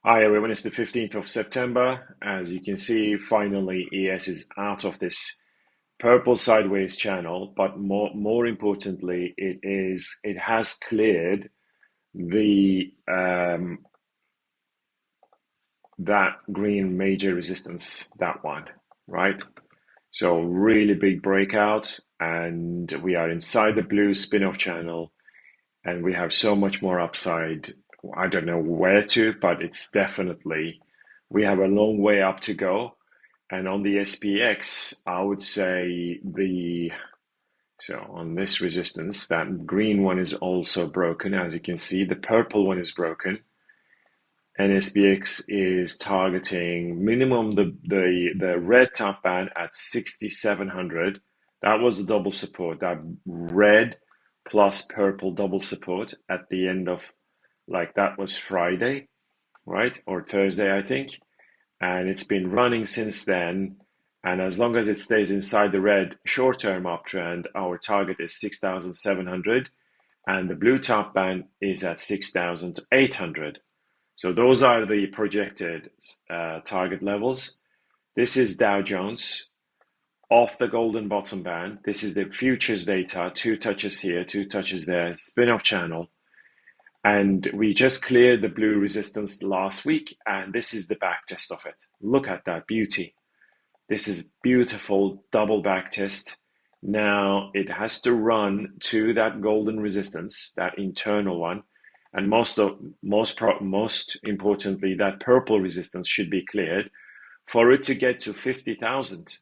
Hi everyone, it's the 15th of September. As you can see, finally ES is out of this purple sideways channel, but more importantly, it has cleared the that green major resistance, that one, right? So really big breakout, and we are inside the blue spin-off channel, and we have so much more upside. I don't know where to, but it's definitely, we have a long way up to go. And on the SPX, I would say so on this resistance, that green one is also broken. As you can see, the purple one is broken. And SPX is targeting minimum the red top band at 6,700. That was the double support, that red plus purple double support at the end of, like, that was Friday, right? Or Thursday, I think. And it's been running since then. And as long as it stays inside the red short-term uptrend, our target is 6,700, and the blue top band is at 6,800. So those are the projected target levels. This is Dow Jones off the golden bottom band. This is the futures data, 2 touches here, 2 touches there, spin-off channel. And we just cleared the blue resistance last week, and this is the back test of it. Look at that beauty. This is beautiful double back test. Now it has to run to that golden resistance, that internal one, and most importantly, that purple resistance should be cleared for it to get to 50,000.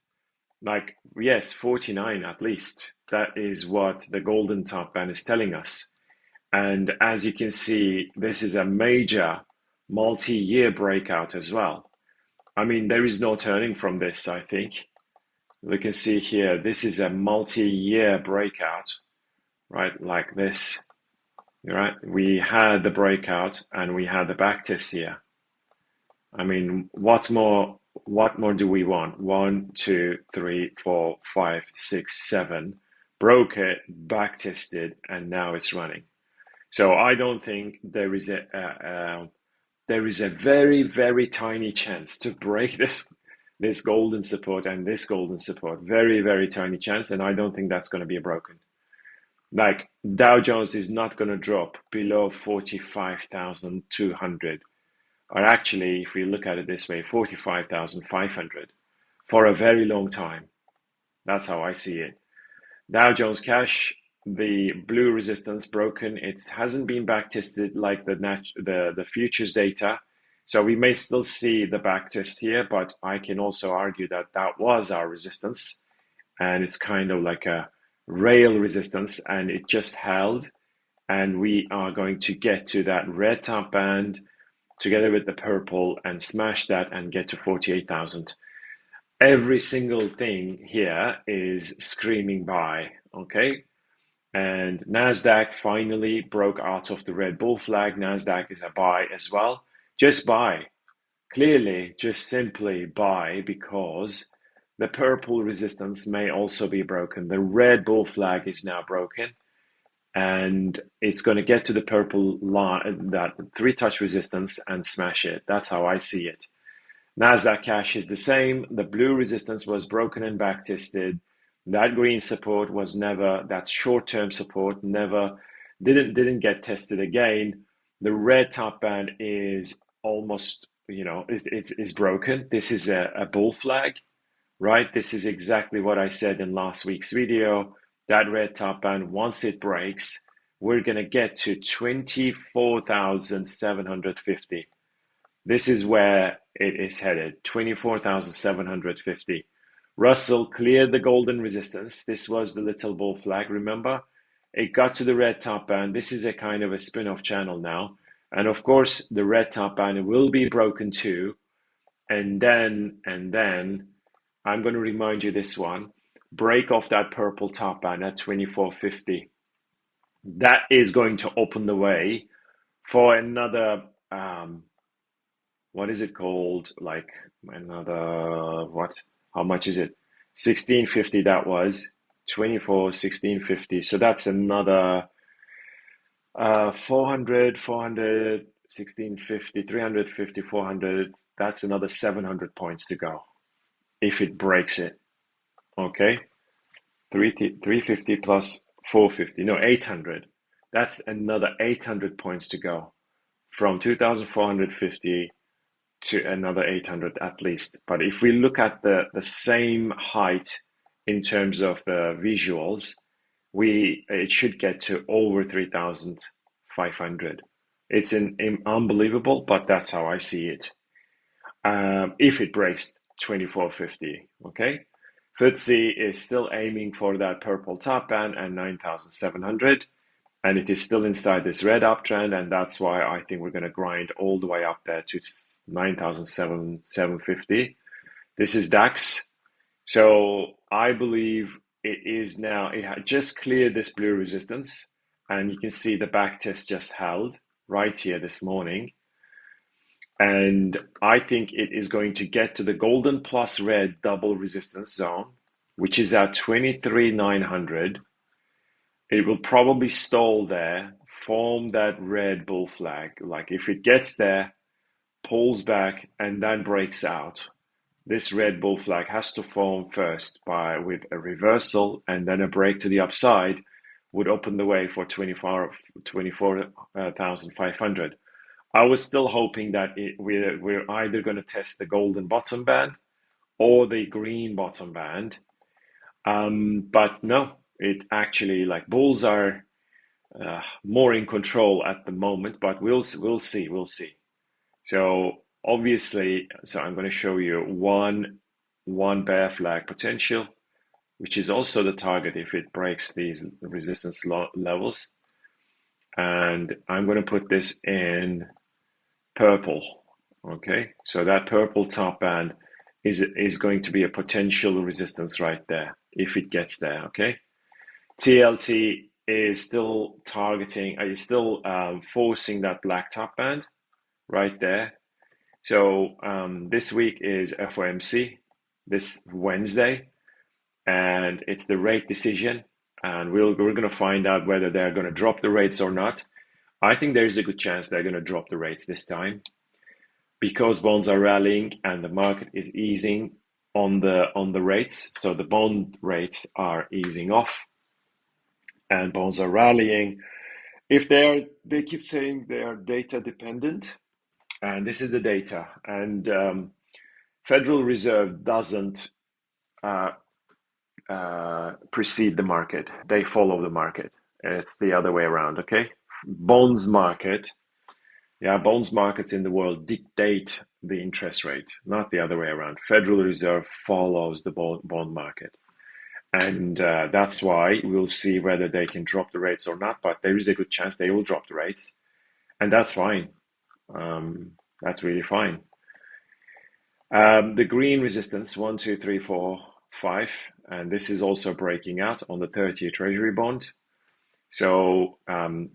Like, yes, 49 at least. That is what the golden top band is telling us. And as you can see, this is a major multi-year breakout as well. I mean, there is no turning from this, I think. We can see here, this is a multi-year breakout, right? Like this, right? We had the breakout and we had the back test here. I mean, what more do we want? 1, 2, 3, 4, 5, 6, 7. Broke it, back tested, and now it's running. So I don't think there is a very, very tiny chance to break this golden support and this golden support. Very, very tiny chance, and I don't think that's going to be broken. Like, Dow Jones is not going to drop below 45,200, or actually, if we look at it this way, 45,500 for a very long time. That's how I see it. Dow Jones Cash, the blue resistance broken. It hasn't been back tested like the futures data. So we may still see the back test here, but I can also argue that that was our resistance. And it's kind of like a rail resistance, and it just held. And we are going to get to that red top band together with the purple and smash that and get to 48,000. Every single thing here is screaming buy, okay? And NASDAQ finally broke out of the red bull flag. NASDAQ is a buy as well. Just buy. Clearly, just simply buy, because the purple resistance may also be broken. The red bull flag is now broken, and it's going to get to the purple line, that 3-touch resistance, and smash it. That's how I see it. NASDAQ cash is the same. The blue resistance was broken and back tested. That green support was never, that short-term support never, didn't get tested again. The red top band is almost, it's broken. This is a bull flag, right? This is exactly what I said in last week's video. That red top band, once it breaks, we're going to get to 24,750. This is where it is headed, 24,750. Russell cleared the golden resistance. This was the little bull flag, remember? It got to the red top band. This is a kind of a spin-off channel now. And of course, the red top band will be broken too. And then I'm going to remind you this one. Break off that purple top band at 2450. That is going to open the way for another, what is it called? Like another, what? How much is it? 1650, that was 24, 1650. So that's another 400, 1650, 350, 400. That's another 700 points to go if it breaks it. Okay, 350 plus 450, no, 800. That's another 800 points to go from 2,450 to another 800 at least. But if we look at the same height in terms of the visuals, it should get to over 3,500. It's unbelievable, but that's how I see it. If it breaks 2450, okay? FTSE is still aiming for that purple top band and 9,700, and it is still inside this red uptrend, and that's why I think we're going to grind all the way up there to 9,750. This is DAX. So I believe it is now, it had just cleared this blue resistance, and you can see the back test just held right here this morning. And I think it is going to get to the golden plus red double resistance zone, which is at 23,900. It will probably stall there, form that red bull flag. Like if it gets there, pulls back, and then breaks out, this red bull flag has to form first with a reversal, and then a break to the upside would open the way for 24,500. I was still hoping that we're either going to test the golden bottom band or the green bottom band. But no, it actually, like, bulls are more in control at the moment, but we'll see. So obviously, I'm going to show you one bear flag potential, which is also the target if it breaks these resistance levels. And I'm going to put this in purple. Okay, so that purple top band is going to be a potential resistance right there if it gets there. Okay, TLT is still targeting, is still forcing that black top band right there. So this week is FOMC this Wednesday, and it's the rate decision, and we're going to find out whether they're going to drop the rates or not. I think there's a good chance they're going to drop the rates this time because bonds are rallying and the market is easing on the rates. So the bond rates are easing off and bonds are rallying. If they keep saying they are data dependent, and this is the data, and Federal Reserve doesn't precede the market. They follow the market. It's the other way around, okay? Bonds market's in the world dictate the interest rate, not the other way around. Federal Reserve follows the bond market. And that's why we'll see whether they can drop the rates or not, but there is a good chance they will drop the rates. And that's fine. That's really fine. The green resistance, 1, 2, 3, 4, 5, and this is also breaking out on the 30-year Treasury bond. So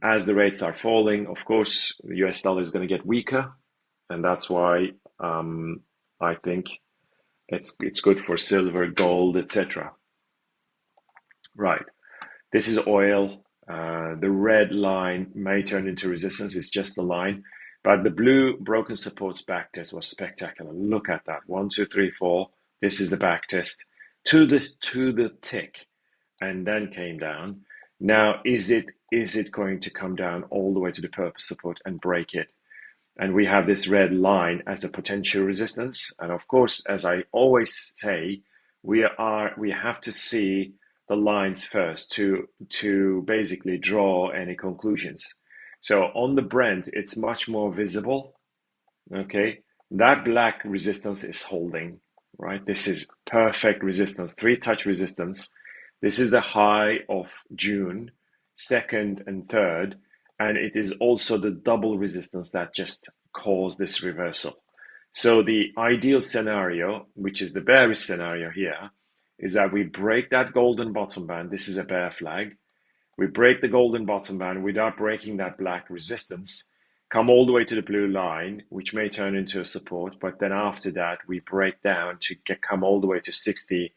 as the rates are falling, of course, the US dollar is going to get weaker, and that's why I think it's good for silver, gold, etc. Right. This is oil. The red line may turn into resistance. It's just the line. But the blue broken supports backtest was spectacular. Look at that. 1, 2, 3, 4. This is the backtest to the tick, and then came down. Now, is it going to come down all the way to the purple support and break it? And we have this red line as a potential resistance. And of course, as I always say, we have to see the lines first to basically draw any conclusions. So on the Brent, it's much more visible. Okay, that black resistance is holding, right? This is perfect resistance, 3-touch resistance. This is the high of June, 2nd and 3rd, and it is also the double resistance that just caused this reversal. So the ideal scenario, which is the bearish scenario here, is that we break that golden bottom band. This is a bear flag. We break the golden bottom band without breaking that black resistance, come all the way to the blue line, which may turn into a support, but then after that, we break down to come all the way to 60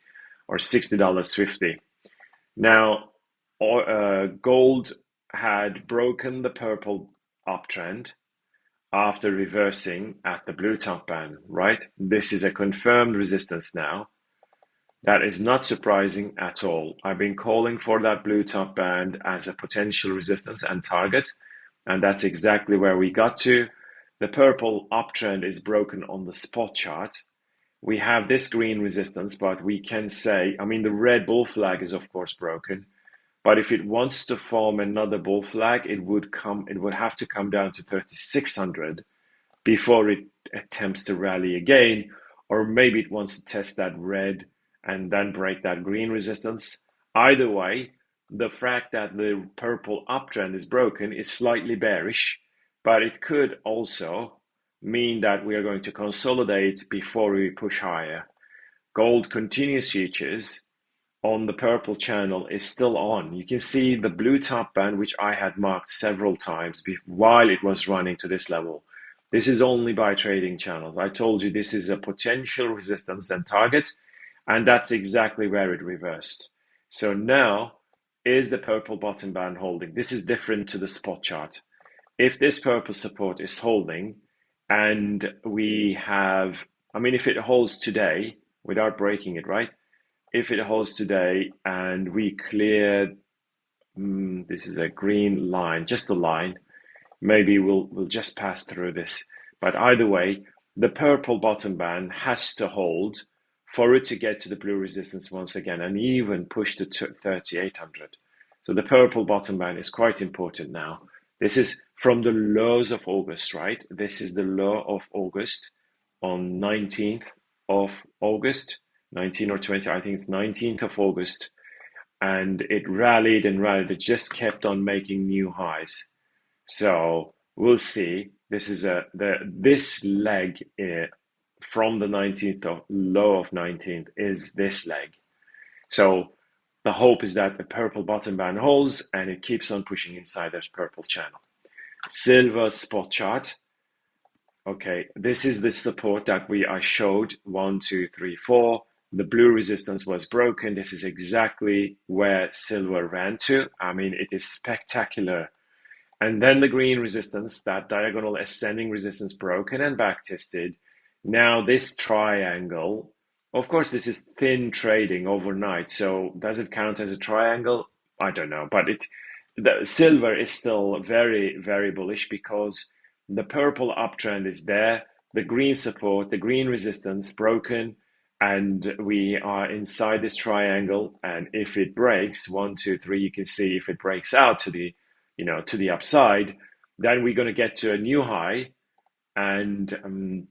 or $60.50. Now, gold had broken the purple uptrend, after reversing at the blue top band, right? This is a confirmed resistance now. That is not surprising at all. I've been calling for that blue top band as a potential resistance and target, and that's exactly where we got to. The purple uptrend is broken on the spot chart. We have this green resistance, but we can say, I mean, the red bull flag is of course broken, but if it wants to form another bull flag, it would have to come down to 3,600 before it attempts to rally again, or maybe it wants to test that red and then break that green resistance. Either way, the fact that the purple uptrend is broken is slightly bearish, but it could also mean that we are going to consolidate before we push higher. Gold continuous futures on the purple channel is still on. You can see the blue top band, which I had marked several times while it was running to this level. This is only by trading channels. I told you this is a potential resistance and target, and that's exactly where it reversed. So now, is the purple bottom band holding? This is different to the spot chart. If this purple support is holding, and we have, I mean, if it holds today without breaking it, right? If it holds today and we cleared, this is a green line, just a line, maybe we'll just pass through this. But either way, the purple bottom band has to hold for it to get to the blue resistance once again and even push to 3,800. So the purple bottom band is quite important now. This is from the lows of August, right? This is the low of August on 19th of August, 19 or 20, I think it's 19th of August. And it rallied and rallied. It just kept on making new highs. So we'll see. This is this leg from the 19th of low of 19th is this leg. So the hope is that the purple bottom band holds and it keeps on pushing inside that purple channel. Silver spot chart. Okay, this is the support that I showed. 1, 2, 3, 4. The blue resistance was broken. This is exactly where silver ran to. I mean, it is spectacular. And then the green resistance, that diagonal ascending resistance, broken and back tested. Now this triangle, of course, this is thin trading overnight. So does it count as a triangle? I don't know. But the silver is still very, very bullish because the purple uptrend is there. The green support, the green resistance broken. And we are inside this triangle. And if it breaks, 1, 2, 3, you can see if it breaks out to the to the upside, then we're going to get to a new high. And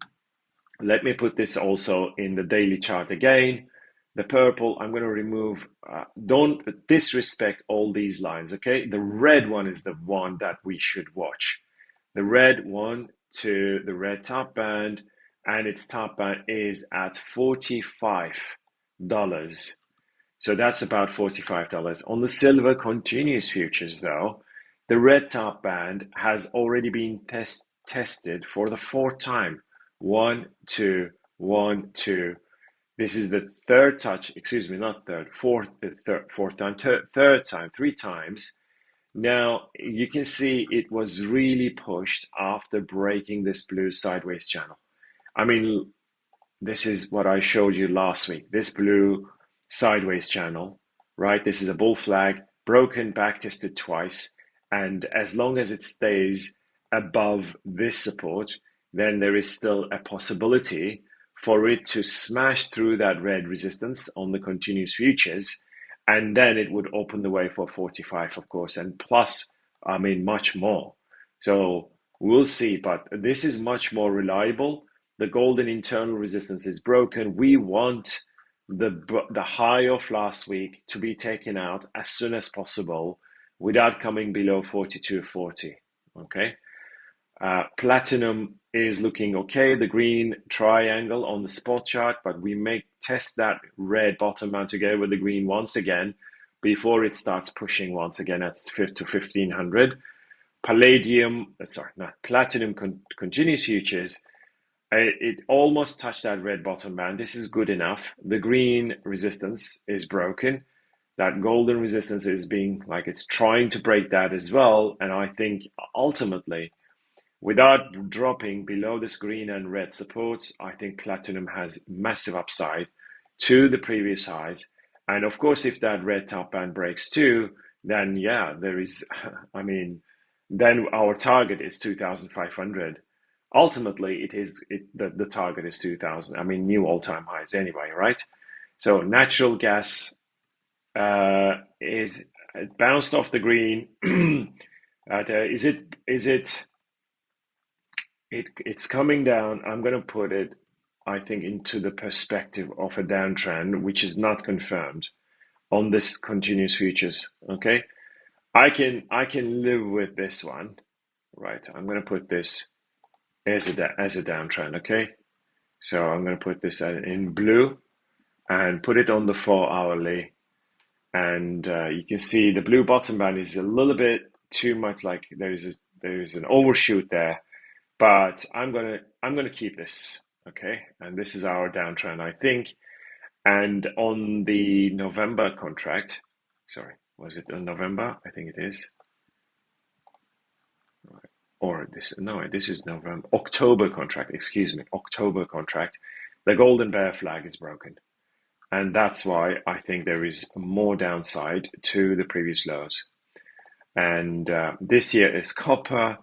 let me put this also in the daily chart again. The purple, I'm going to remove, don't disrespect all these lines, okay? The red one is the one that we should watch. The red one to the red top band, and its top band is at $45. So that's about $45. On the silver continuous futures, though, the red top band has already been tested for the fourth time. 1, 2, 1, 2. This is the third touch, excuse me, not third, fourth time, third time, 3 times. Now, you can see it was really pushed after breaking this blue sideways channel. I mean, this is what I showed you last week. This blue sideways channel, right? This is a bull flag, broken, back tested twice. And as long as it stays above this support, then there is still a possibility for it to smash through that red resistance on the continuous futures. And then it would open the way for 45, of course, and plus, I mean, much more. So we'll see, but this is much more reliable. The golden internal resistance is broken. We want the high of last week to be taken out as soon as possible without coming below 42.40. Okay. Platinum is looking okay. The green triangle on the spot chart, but we may test that red bottom band together with the green once again before it starts pushing once again at to 1500. Platinum continuous futures. It almost touched that red bottom band. This is good enough. The green resistance is broken. That golden resistance is being like it's trying to break that as well. And I think ultimately Without dropping below this green and red supports, I think platinum has massive upside to the previous highs. And of course, if that red top band breaks too, then yeah, there is, I mean, then our target is 2,500. Ultimately, the target is 2,000. I mean, new all-time highs anyway, right? So natural gas is it bounced off the green. It's coming down. I'm going to put it, I think, into the perspective of a downtrend, which is not confirmed on this continuous futures. Okay, I can live with this one, right? I'm going to put this as a downtrend. Okay, so I'm going to put this in blue and put it on the 4 hourly, and you can see the blue bottom band is a little bit too much. Like there is an overshoot there. But I'm gonna keep this, okay? And this is our downtrend, I think. And on the November contract, sorry, was it on November? I think it is. Or this, no, this is November, October contract, excuse me, October contract. The golden bear flag is broken. And that's why I think there is more downside to the previous lows. And this year is copper.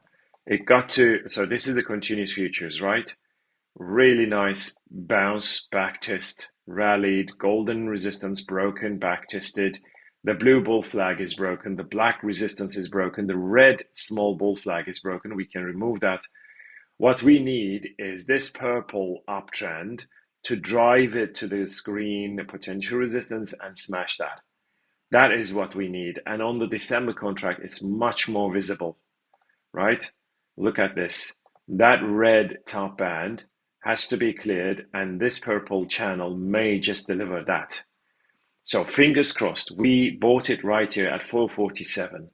So this is the continuous futures, right? Really nice bounce, back test, rallied, golden resistance broken, back tested. The blue bull flag is broken. The black resistance is broken. The red small bull flag is broken. We can remove that. What we need is this purple uptrend to drive it to this green potential resistance and smash that. That is what we need. And on the December contract, it's much more visible, right? Look at this. That red top band has to be cleared, and this purple channel may just deliver that. So fingers crossed. We bought it right here at 447,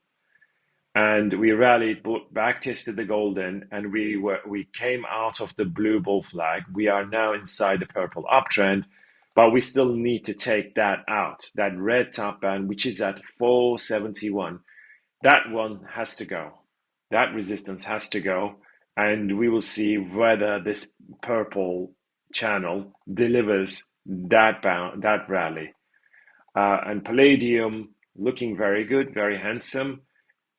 and we rallied, back tested the golden, and we came out of the blue bull flag. We are now inside the purple uptrend, but we still need to take that out. That red top band, which is at 471, that one has to go. That resistance has to go, and we will see whether this purple channel delivers that rally. And palladium looking very good, very handsome.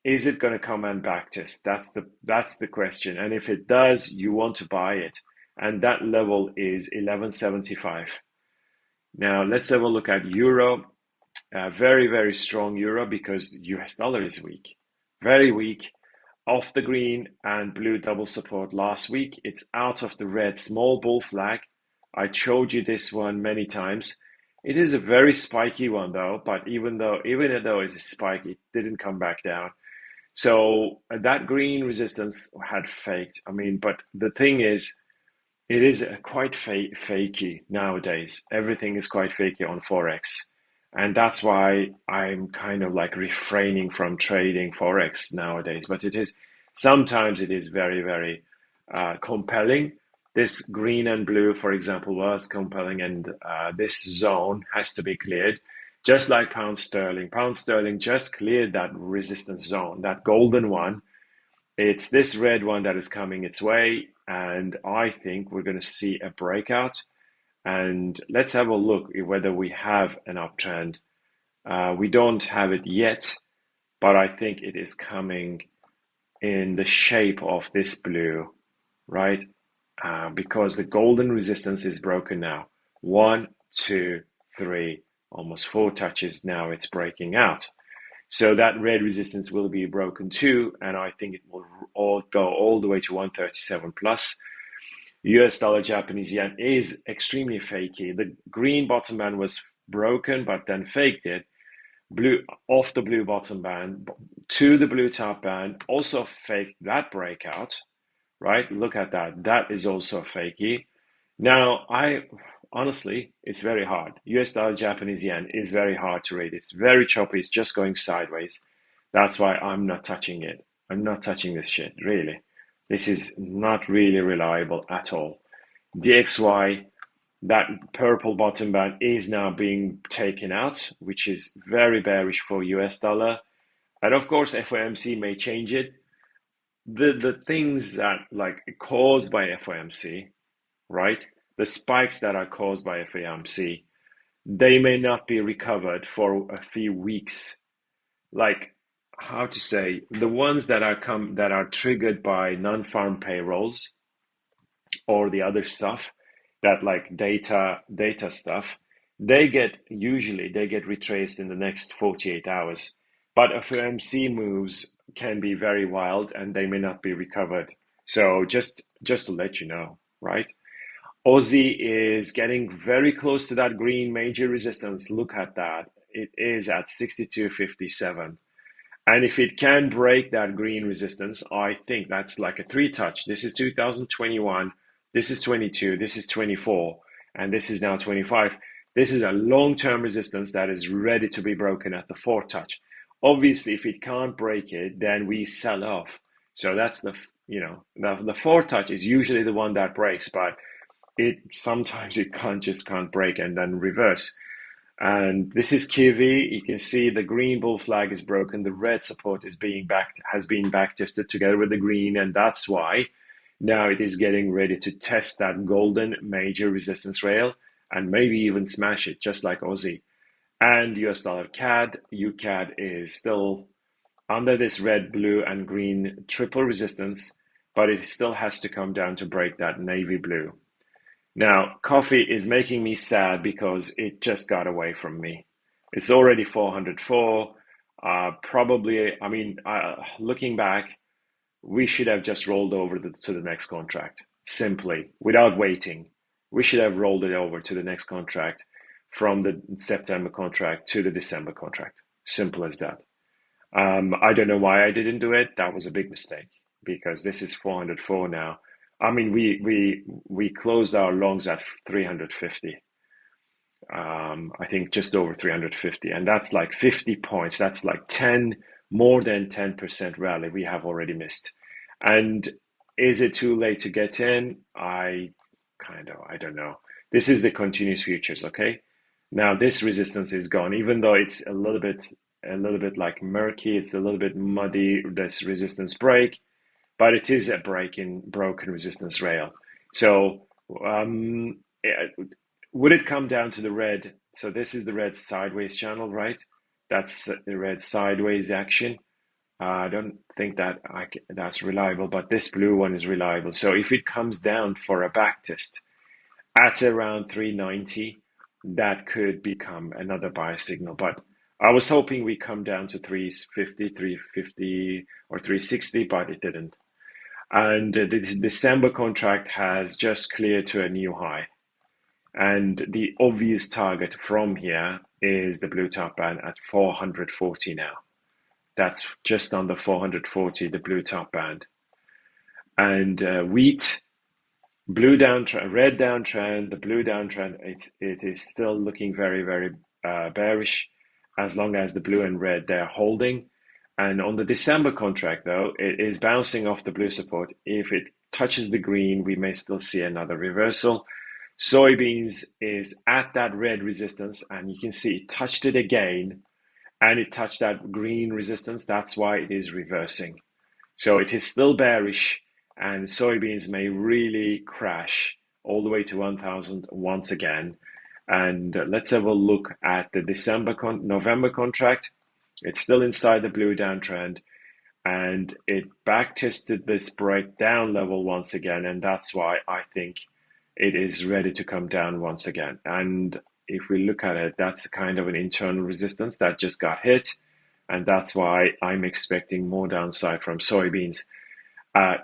Is it going to come and backtest? That's the question. And if it does, you want to buy it, and that level is 1175. Now let's have a look at euro. Very, very strong euro because US dollar is weak, very weak. Off the green and blue double support last week. It's out of the red small bull flag. I showed you this one many times. It is a very spiky one though, but even though it is spiky, it didn't come back down. So that green resistance had faked. I mean, but the thing is, it is quite fakey nowadays. Everything is quite fakey on forex, and that's why I'm kind of like refraining from trading forex nowadays. But sometimes it is very, very compelling. This green and blue, for example, was compelling, and this zone has to be cleared. Just like pound sterling. Pound sterling just cleared that resistance zone, that golden one. It's this red one that is coming its way, and I think we're going to see a breakout. And let's have a look at whether we have an uptrend. We don't have it yet, but I think it is coming in the shape of this blue, right? Because the golden resistance is broken now. 1, 2, 3, almost 4 touches. Now it's breaking out. So that red resistance will be broken too, and I think it will go all the way to 137 plus. US dollar Japanese yen is extremely fakey. The green bottom band was broken, but then faked it. Blue off the blue bottom band to the blue top band, also faked that breakout, right? Look at that. That is also fakey. Now, honestly, it's very hard. US dollar Japanese yen is very hard to read. It's very choppy. It's just going sideways. That's why I'm not touching it. I'm not touching this shit, really. This is not really reliable at all. DXY, that purple bottom band is now being taken out, which is very bearish for US dollar. And of course, FOMC may change it. the things that like caused by FOMC, right? The spikes that are caused by FOMC, they may not be recovered for a few weeks. Like how to say, the ones that are triggered by non-farm payrolls or the other stuff that like data stuff, they get retraced in the next 48 hours. But FOMC moves can be very wild and they may not be recovered. So just to let you know, right? Aussie is getting very close to that green major resistance. Look at that. It is at 62.57. And if it can break that green resistance, I think that's like a three touch. This is 2021, this is 22, this is 24, and this is now 25. This is a long-term resistance that is ready to be broken at the four touch. Obviously, if it can't break it, then we sell off. So that's the four touch is usually the one that breaks, but it sometimes it can't break and then reverse. And this is Kiwi. You can see the green bull flag is broken. The red support has been back tested together with the green, and that's why now it is getting ready to test that golden major resistance rail and maybe even smash it, just like Aussie. And US dollar CAD, UCAD is still under this red, blue, and green triple resistance, but it still has to come down to break that navy blue. Now, coffee is making me sad because it just got away from me. It's already 404. Probably, I mean, looking back, we should have just rolled over to the next contract simply without waiting. We should have rolled it over to the next contract from the September contract to the December contract. Simple as that. I don't know why I didn't do it. That was a big mistake because this is 404 now. I mean, we closed our longs at 350. I think just over 350, and that's like 50 points. That's like 10, more than 10% rally we have already missed. And is it too late to get in? I don't know. This is the continuous futures, okay? Now this resistance is gone, even though it's a little bit like murky, it's a little bit muddy, this resistance break, but it is a broken resistance rail. So yeah, would it come down to the red? So this is the red sideways channel, right? That's the red sideways action. I don't think that's reliable, but this blue one is reliable. So if it comes down for a back test at around 390, that could become another buy signal. But I was hoping we come down to 350, 350 or 360, but it didn't. And the December contract has just cleared to a new high. And the obvious target from here is the blue top band at 440 now. That's just under 440, the blue top band. And wheat, blue downtrend, red downtrend, the blue downtrend, it is still looking very, very bearish as long as the blue and red they're holding. And on the December contract, though, it is bouncing off the blue support. If it touches the green, we may still see another reversal. Soybeans is at that red resistance, and you can see it touched it again, and it touched that green resistance. That's why it is reversing. So it is still bearish, and soybeans may really crash all the way to 1,000 once again. And let's have a look at the November contract. It's still inside the blue downtrend, and it back tested this breakdown level once again, and that's why I think it is ready to come down once again. And if we look at it, that's kind of an internal resistance that just got hit, and that's why I'm expecting more downside from soybeans.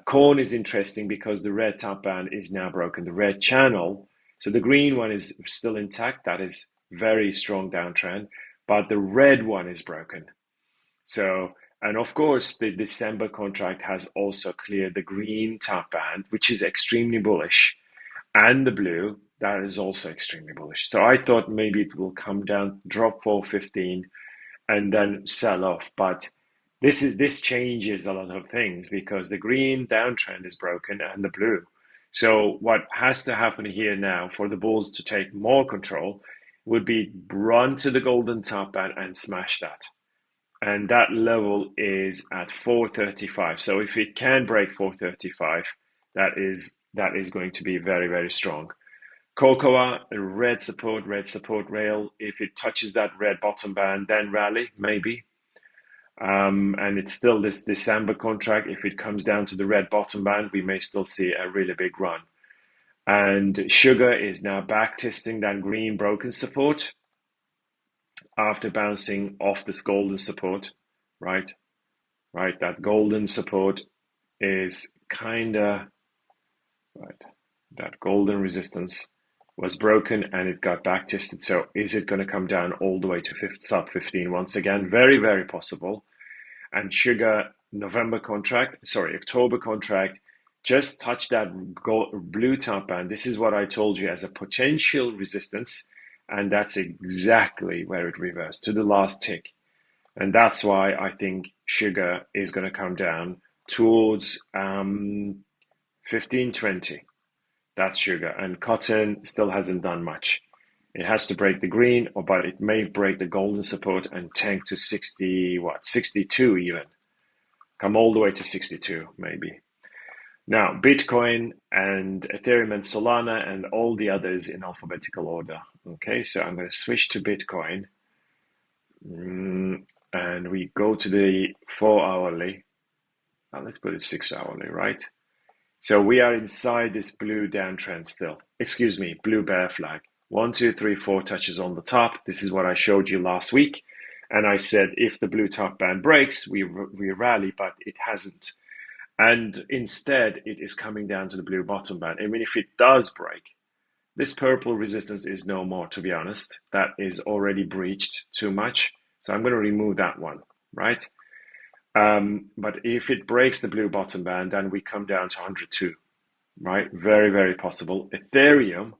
Corn is interesting because the red top band is now broken, the red channel. So the green one is still intact. That is very strong downtrend, but the red one is broken. So, and of course, the December contract has also cleared the green top band, which is extremely bullish, and the blue, that is also extremely bullish. So I thought maybe it will come down, drop 415, and then sell off. But this changes a lot of things because the green downtrend is broken and the blue. So what has to happen here now for the bulls to take more control would be run to the golden top band and smash that. and that level is at 435. So if it can break 435, that is going to be very, very strong. Cocoa, red support rail. If it touches that red bottom band, then rally, maybe. And it's still this December contract. If it comes down to the red bottom band, we may still see a really big run. And sugar is now back testing that green broken support after bouncing off this golden support, right? Right, that golden support is kind of right. That golden resistance was broken and it got back tested. So is it going to come down all the way to sub 15 once again? Very, very possible. And sugar October contract just touched that blue top band. This is what I told you as a potential resistance. And that's exactly where it reversed to the last tick. And that's why I think sugar is going to come down towards 15.20. That's sugar. And cotton still hasn't done much. It has to break the green, but it may break the golden support and tank to 62 even. Come all the way to 62, maybe. Now, Bitcoin and Ethereum and Solana and all the others in alphabetical order. Okay, so I'm going to switch to Bitcoin. And we go to the 4 hourly. Let's put it 6 hourly, right? So we are inside this blue downtrend still. Excuse me, blue bear flag. 1, 2, 3, 4 touches on the top. This is what I showed you last week. And I said, if the blue top band breaks, we rally, but it hasn't. And instead, it is coming down to the blue bottom band. I mean, if it does break, this purple resistance is no more, to be honest. That is already breached too much. So I'm going to remove that one, right? But if it breaks the blue bottom band, then we come down to 102, right? Very, very possible. Ethereum,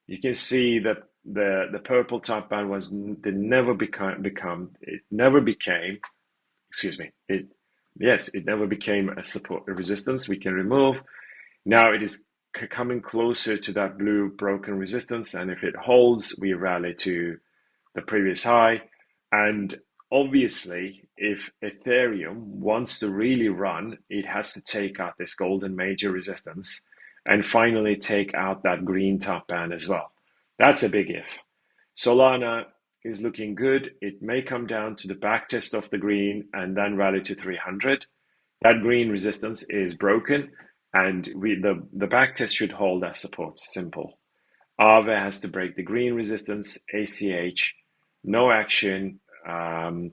you can see that the purple top band it never became, excuse me, it never became a support, a resistance we can remove. Now it is coming closer to that blue broken resistance, and if it holds, we rally to the previous high. And obviously, if Ethereum wants to really run, it has to take out this golden major resistance and finally take out that green top band as well. That's a big if. Solana is looking good. It may come down to the back test of the green and then rally to 300. That green resistance is broken, and the back test should hold as support. Simple. Aave has to break the green resistance. ACH, no action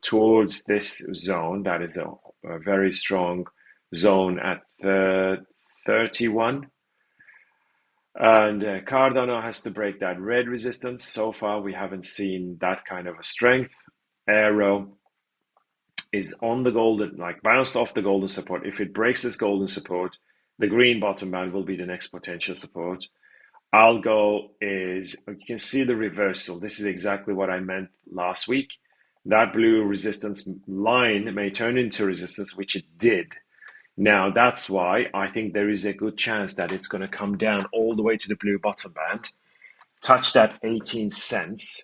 towards this zone. That is a very strong zone at 31. And Cardano has to break that red resistance. So far, we haven't seen that kind of a strength. Arrow is on the golden, like bounced off the golden support. If it breaks this golden support, the green bottom band will be the next potential support. Algo is, you can see the reversal. This is exactly what I meant last week. That blue resistance line may turn into resistance, which it did. Now, that's why I think there is a good chance that it's going to come down all the way to the blue bottom band, touch that 18 cents,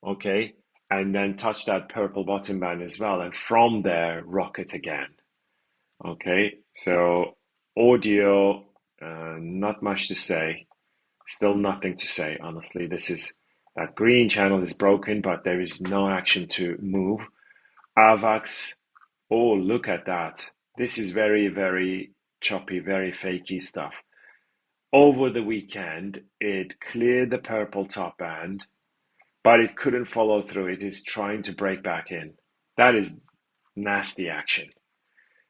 okay, and then touch that purple bottom band as well, and from there, rocket again, okay? So, audio, not much to say, still nothing to say, honestly. That green channel is broken, but there is no action to move. AVAX, oh, look at that. This is very, very choppy, very fakey stuff. Over the weekend, it cleared the purple top band, but it couldn't follow through. It is trying to break back in. That is nasty action.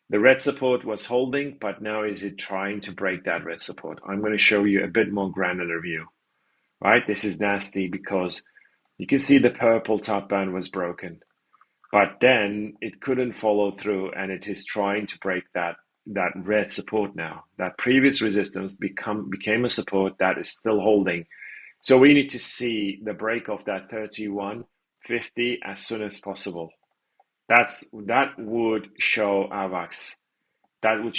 The red support was holding, but now is it trying to break that red support? I'm going to show you a bit more granular view. Right? This is nasty because you can see the purple top band was broken. But then it couldn't follow through, and it is trying to break that red support now. That previous resistance became a support that is still holding. So we need to see the break of that 31.50 as soon as possible. That would show AVAX. That would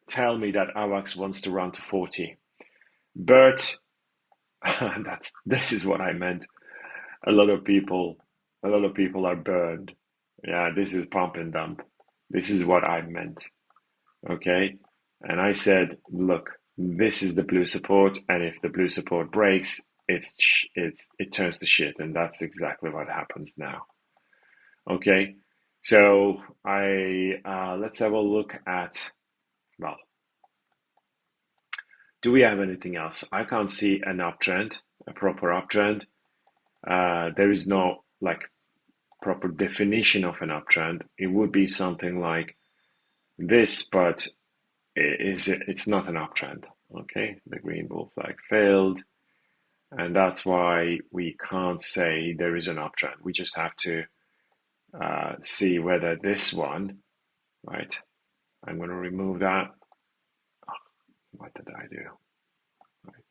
tell me that AVAX wants to run to 40. BERT, this is what I meant. A lot of people are burned. Yeah, this is pump and dump. This is what I meant. Okay. And I said, look, this is the blue support, and if the blue support breaks, it turns to shit, and that's exactly what happens now. Okay. So I let's have a look at, well, do we have anything else? I can't see an uptrend, a proper uptrend. There is no like proper definition of an uptrend. It would be something like this, but it's not an uptrend. Okay, the green bull flag failed, and that's why we can't say there is an uptrend. We just have to see whether this one, right? I'm going to remove that. Oh, what did I do? Right.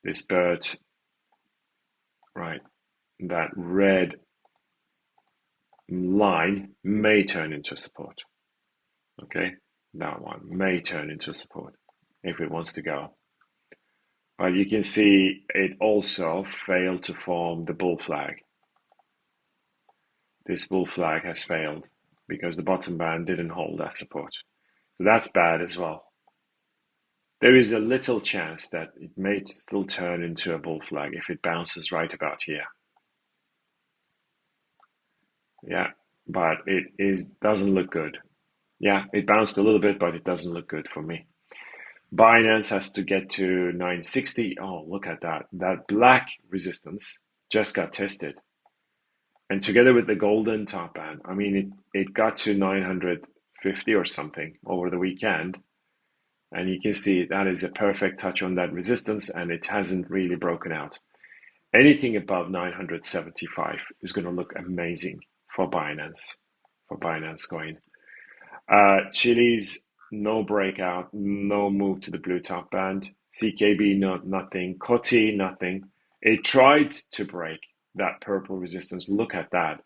This bird, right? That red line may turn into support. Okay, that one may turn into support if it wants to go. But you can see it also failed to form the bull flag. This bull flag has failed because the bottom band didn't hold as support. So that's bad as well. There is a little chance that it may still turn into a bull flag if it bounces right about here. Yeah, but doesn't look good. Yeah, it bounced a little bit, but it doesn't look good for me. Binance has to get to 960. Oh, look at that. That black resistance just got tested. And together with the golden top band, I mean, it got to 950 or something over the weekend. And you can see that is a perfect touch on that resistance, and it hasn't really broken out. Anything above 975 is going to look amazing for Binance coin. Chile's no breakout, no move to the blue top band. CKB, nothing. Coty, nothing. It tried to break that purple resistance. Look at that.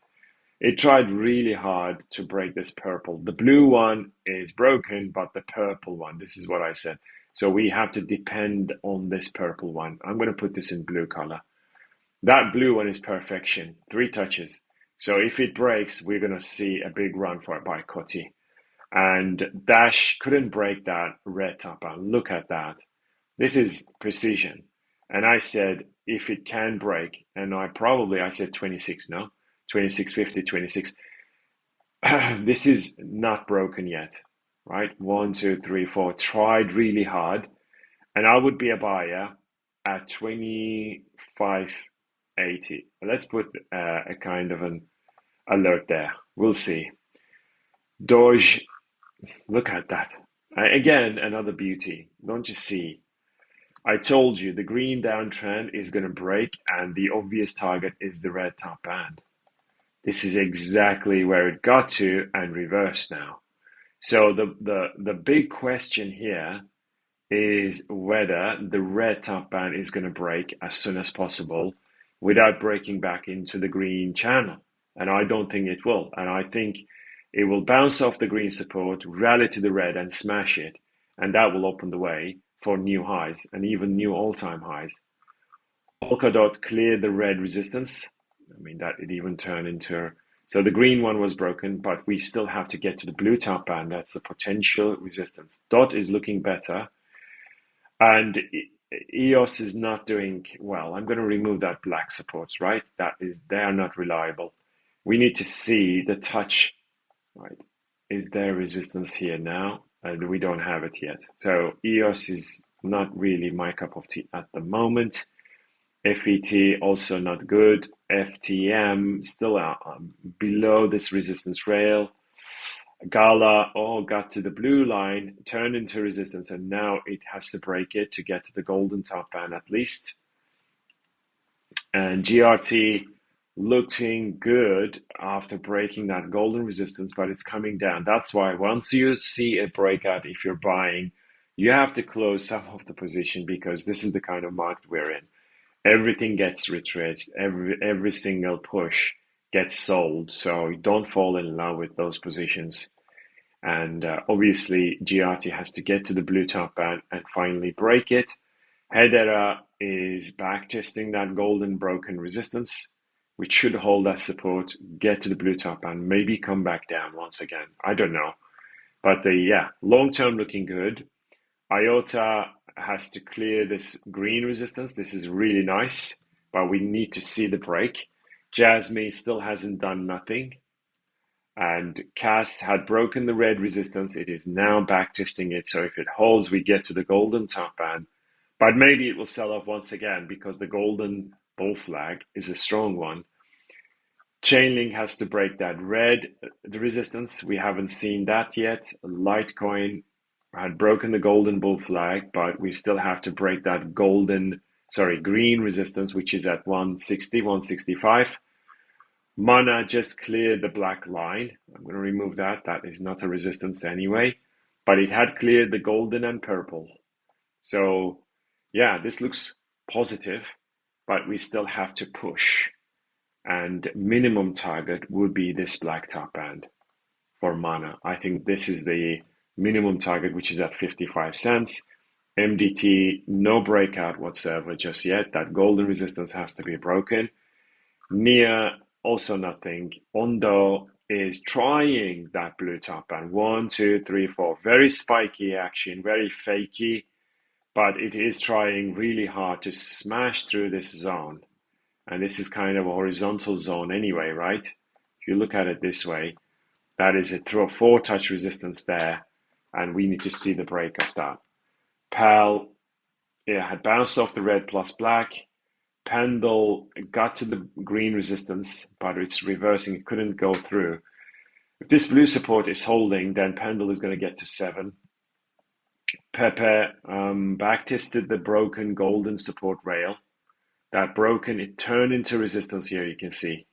It tried really hard to break this purple. The blue one is broken, but the purple one, this is what I said. So we have to depend on this purple one. I'm going to put this in blue color. That blue one is perfection, 3 touches. So if it breaks, we're going to see a big run for it by Coty. And Dash couldn't break that red top band. Look at that. This is precision. And I said, if it can break, and I said 26, no? 26.50, 26. This is not broken yet, right? 1, 2, 3, 4. Tried really hard. And I would be a buyer at 25.80. Let's put a kind of an alert there. We'll see. Doge, look at that. Again, another beauty. Don't you see? I told you the green downtrend is going to break, and the obvious target is the red top band. This is exactly where it got to and reversed now. So the big question here is whether the red top band is going to break as soon as possible without breaking back into the green channel. And I don't think it will. And I think it will bounce off the green support, rally to the red and smash it. And that will open the way for new highs and even new all-time highs. Polkadot cleared the red resistance. I mean, that it even turned into... So the green one was broken, but we still have to get to the blue top band. That's the potential resistance. DOT is looking better. And EOS is not doing well. I'm going to remove that black support, right? They are not reliable. We need to see the touch, right? Is there resistance here now? And we don't have it yet. So EOS is not really my cup of tea at the moment. FET also not good. FTM still below this resistance rail. Gala got to the blue line, turned into resistance, and now it has to break it to get to the golden top band at least. And GRT looking good after breaking that golden resistance, but it's coming down. That's why once you see a breakout, if you're buying, you have to close some of the position because this is the kind of market we're in. Everything gets retraced, every single push gets sold. So don't fall in love with those positions. And obviously, GRT has to get to the blue top band and finally break it. Hedera is back testing that golden broken resistance. which should hold that support, get to the blue top and maybe come back down once again. I don't know. But long term looking good. IOTA has to clear this green resistance. This is really nice, but we need to see the break. Jasmine still hasn't done nothing. And CAS had broken the red resistance. It is now back testing it. So if it holds, we get to the golden top band. But maybe it will sell off once again because the golden bull flag is a strong one. Chainlink has to break that red the resistance. We haven't seen that yet. Litecoin had broken the golden bull flag, but we still have to break that green resistance, which is at 160, 165. Mana just cleared the black line. I'm going to remove that. That is not a resistance anyway, but it had cleared the golden and purple. So yeah, this looks positive, but we still have to push. And minimum target would be this black top band for Mana. I think this is the minimum target, which is at 55 cents. MDT, no breakout whatsoever just yet. That golden resistance has to be broken. NIA, also nothing. Ondo is trying that blue top band. 1, 2, 3, 4. Very spiky action, very fakey, but it is trying really hard to smash through this zone. And this is kind of a horizontal zone anyway, right? If you look at it this way, that is a 4-touch resistance there, and we need to see the break of that. PAL had bounced off the red plus black. Pendle got to the green resistance, but it's reversing. It couldn't go through. If this blue support is holding, then Pendle is going to get to 7. Pepe back tested the broken golden support rail. That broken, it turned into resistance here, you can see.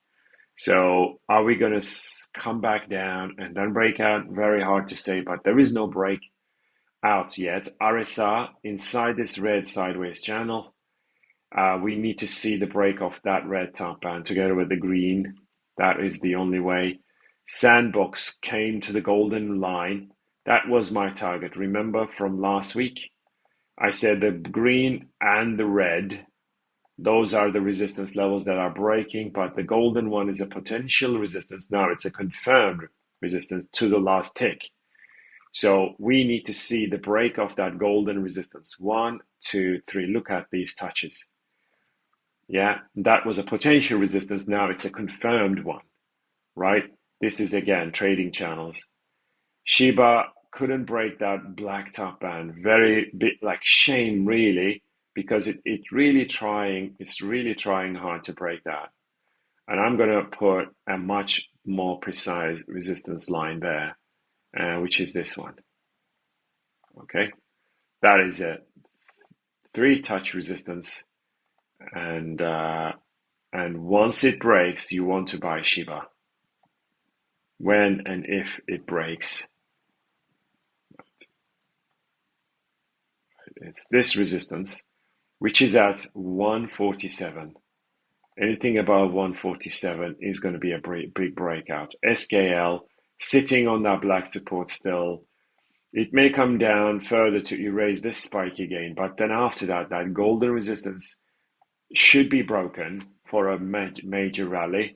So are we going to come back down and then break out? Very hard to say, but there is no break out yet. RSR inside this red sideways channel. We need to see the break of that red top band together with the green. That is the only way. Sandbox came to the golden line. That was my target. Remember from last week? I said the green and the red, those are the resistance levels that are breaking, but the golden one is a potential resistance. Now it's a confirmed resistance to the last tick. So we need to see the break of that golden resistance. 1, 2, 3. Look at these touches. Yeah, that was a potential resistance. Now it's a confirmed one, right? This is again trading channels. Shiba couldn't break that black top band. Very bit like shame, really, because it's really trying hard to break that. And I'm going to put a much more precise resistance line there, which is this one. Okay, that is a 3-touch resistance, and once it breaks, you want to buy Shiba. When and if it breaks, it's this resistance, which is at 147. Anything above 147 is going to be a big breakout. SKL sitting on that black support still. It may come down further to erase this spike again, but then after that, that golden resistance should be broken for a major rally.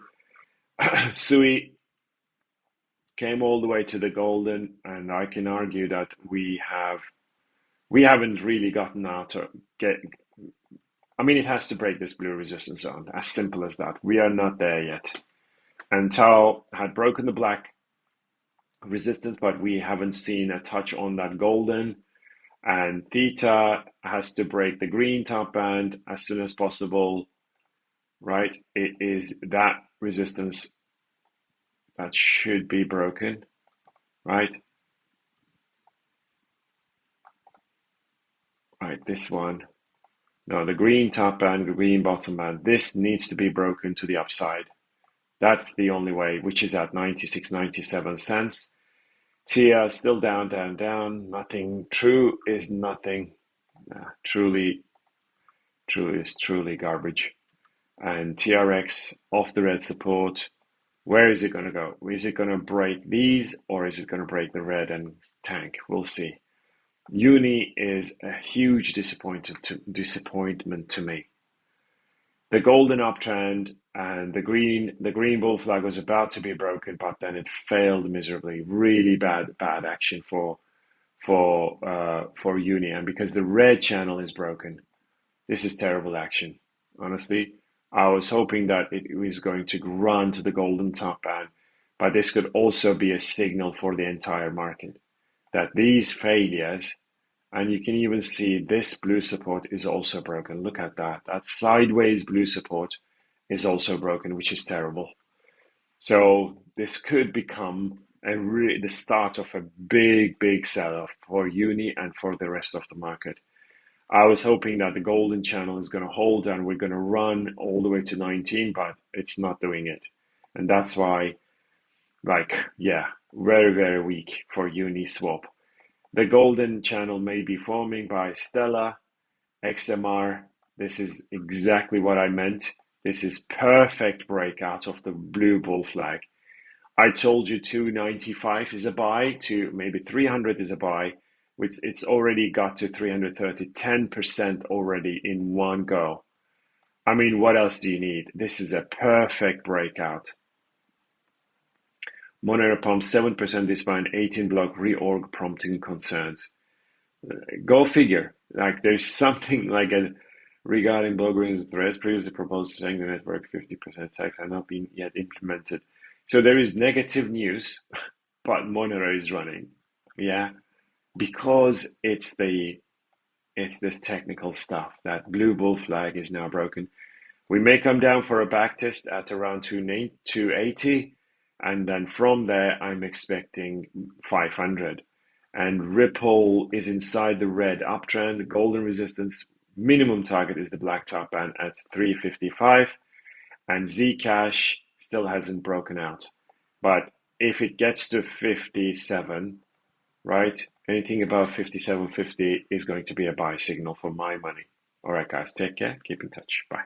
Sui came all the way to the golden, and I can argue that we haven't really gotten out to get. I mean, it has to break this blue resistance zone, as simple as that. We are not there yet. And Tau had broken the black resistance, but we haven't seen a touch on that golden. And Theta has to break the green top band as soon as possible, right? It is that resistance that should be broken, right? Right, this one. No, the green top band, the green bottom band, this needs to be broken to the upside. That's the only way, which is at 96, 97 cents. TIA still down, down, down. Nothing. True is nothing. Truly is truly garbage. And TRX off the red support. Where is it going to go? Is it going to break these, or is it going to break the red and tank? We'll see. Uni is a huge disappointment to me. The golden uptrend and the green bull flag was about to be broken, but then it failed miserably. Really bad action for uni, and because the red channel is broken, this is terrible action. Honestly, I was hoping that it was going to run to the golden top band, but this could also be a signal for the entire market that these failures, and you can even see this blue support is also broken. Look at that. That sideways blue support is also broken, which is terrible. So this could become the start of a big sell-off for uni and for the rest of the market. I was hoping that the golden channel is going to hold and we're going to run all the way to 19, but it's not doing it. And that's why, like, yeah, very weak for uni swap. The golden channel may be forming by Stella, XMR. This is exactly what I meant. This is perfect breakout of the blue bull flag. I told you 295 is a buy, to maybe 300 is a buy, which it's already got to 330, 10% already in one go. I mean, what else do you need? This is a perfect breakout. Monero pump 7% despite an 18 block reorg prompting concerns. Go figure. Like there's something like a regarding blockchain threads previously proposed saying the network 50% tax are not being yet implemented. So there is negative news, but Monero is running. Yeah, because it's this technical stuff. That blue bull flag is now broken. We may come down for a backtest at around 280, and then from there I'm expecting 500. And Ripple is inside the red uptrend. Golden resistance minimum target is the black top band at 355, and Zcash still hasn't broken out. But if it gets to 57, right, anything above 57.50 is going to be a buy signal for my money. All right, guys, take care. Keep in touch. Bye.